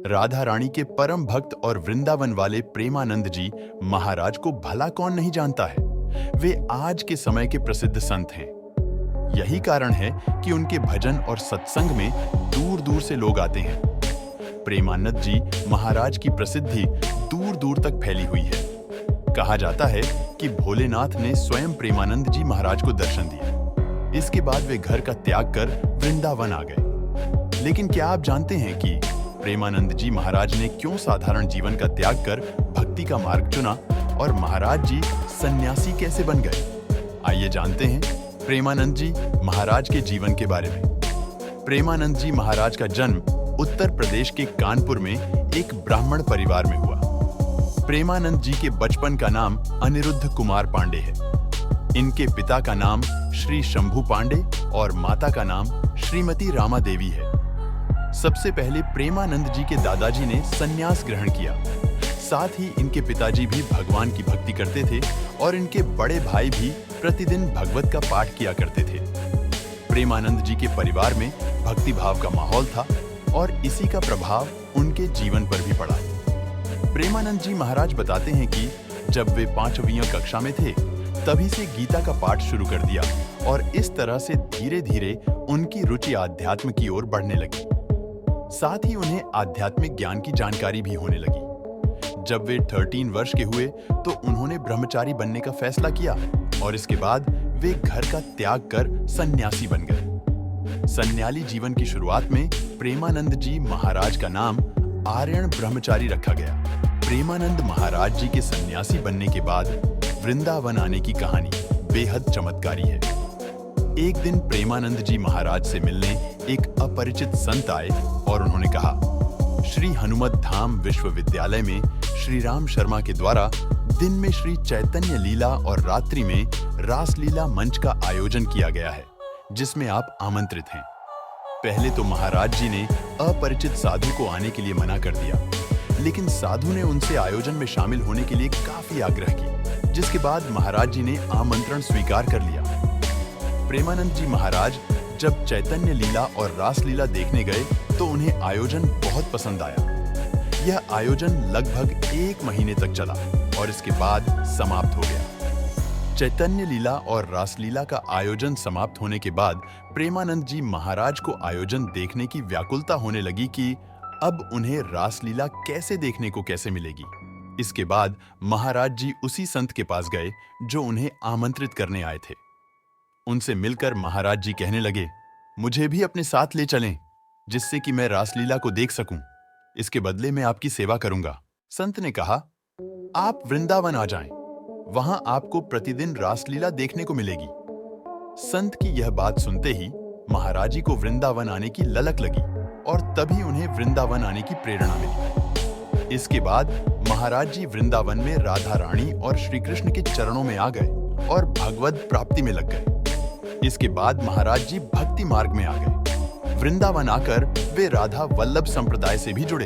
राधा रानी के परम भक्त और वृंदावन वाले प्रेमानंद जी महाराज को भला कौन नहीं जानता है। वे आज के समय के प्रसिद्ध संत हैं। यही कारण है कि उनके भजन और सत्संग में दूर दूर से लोग आते हैं। प्रेमानंद जी महाराज की प्रसिद्धि दूर दूर तक फैली हुई है। कहा जाता है कि भोलेनाथ ने स्वयं प्रेमानंद जी महाराज को दर्शन दिए। इसके बाद वे घर का त्याग कर वृंदावन आ गए। लेकिन क्या आप जानते हैं कि प्रेमानंद जी महाराज ने क्यों साधारण जीवन का त्याग कर भक्ति का मार्ग चुना और महाराज जी सन्यासी कैसे बन गए? आइए जानते हैं प्रेमानंद जी महाराज के जीवन के बारे में। प्रेमानंद जी महाराज का जन्म उत्तर प्रदेश के कानपुर में एक ब्राह्मण परिवार में हुआ। प्रेमानंद जी के बचपन का नाम अनिरुद्ध कुमार पांडे है। इनके पिता का नाम श्री शंभू पांडे और माता का नाम श्रीमती रामा देवी है। सबसे पहले प्रेमानंद जी के दादाजी ने सन्यास ग्रहण किया। साथ ही इनके पिताजी भी भगवान की भक्ति करते थे और इनके बड़े भाई भी प्रतिदिन भगवत का पाठ किया करते थे। प्रेमानंद जी के परिवार में भक्ति भाव का माहौल था और इसी का प्रभाव उनके जीवन पर भी पड़ा। प्रेमानंद जी महाराज बताते हैं कि जब वे 5वीं कक्षा में थे तभी से गीता का पाठ शुरू कर दिया और इस तरह से धीरे धीरे उनकी रुचि आध्यात्म की ओर बढ़ने लगी। साथ ही उन्हें आध्यात्मिक ज्ञान की जानकारी भी होने लगी। जब वे 13 वर्ष के हुए तो उन्होंने ब्रह्मचारी बनने का फैसला किया और इसके बाद वे घर का त्याग कर सन्यासी बन गए। सन्याली जीवन की शुरुआत में प्रेमानंद जी महाराज का नाम आर्यन ब्रह्मचारी रखा गया। प्रेमानंद महाराज जी के सन्यासी बनने के बाद वृंदावन आने की कहानी बेहद चमत्कारी है। एक दिन प्रेमानंद जी महाराज से मिलने एक अपरिचित संत आए और उन्होंने कहा, श्री हनुमत धाम विश्वविद्यालय में श्री राम शर्मा के द्वारा दिन में श्री चैतन्य लीला और रात्रि में रासलीला मंच का आयोजन किया गया है, जिसमें आप आमंत्रित हैं। पहले तो महाराज जी ने अपरिचित साधु को आने के लिए मना कर दिया, लेकिन साधु ने उनसे आयोजन में शामिल होने के लिए काफी आग्रह की, जिसके बाद महाराज जी ने आमंत्रण स्वीकार कर लिया। प्रेमानंद जी महाराज जब चैतन्य लीला और रासलीला देखने गए तो उन्हें आयोजन बहुत पसंद आया। यह आयोजन लगभग 1 महीने तक चला और इसके बाद समाप्त हो गया। चैतन्य लीला और रासलीला का आयोजन समाप्त होने के बाद प्रेमानंद जी महाराज को आयोजन देखने की व्याकुलता होने लगी कि अब उन्हें रासलीला कैसे देखने को कैसे मिलेगी। इसके बाद महाराज जी उसी संत के पास गए जो उन्हें आमंत्रित करने आए थे। उनसे मिलकर महाराज जी कहने लगे, मुझे भी अपने साथ ले चलें, जिससे कि मैं रासलीला को देख सकूं। इसके बदले मैं आपकी सेवा करूंगा। संत ने कहा, आप वृंदावन आ जाएं, वहां आपको प्रतिदिन रासलीला देखने को मिलेगी। संत की यह बात सुनते ही महाराज जी को वृंदावन आने की ललक लगी और तभी उन्हें वृंदावन आने की प्रेरणा मिली। इसके बाद महाराज जी वृंदावन में राधा रानी और श्री कृष्ण के चरणों में आ गए और भगवत प्राप्ति में लग गए। इसके बाद महाराज जी भक्ति मार्ग में आ गए। वृंदावन आकर वे राधा वल्लभ संप्रदाय से भी जुड़े।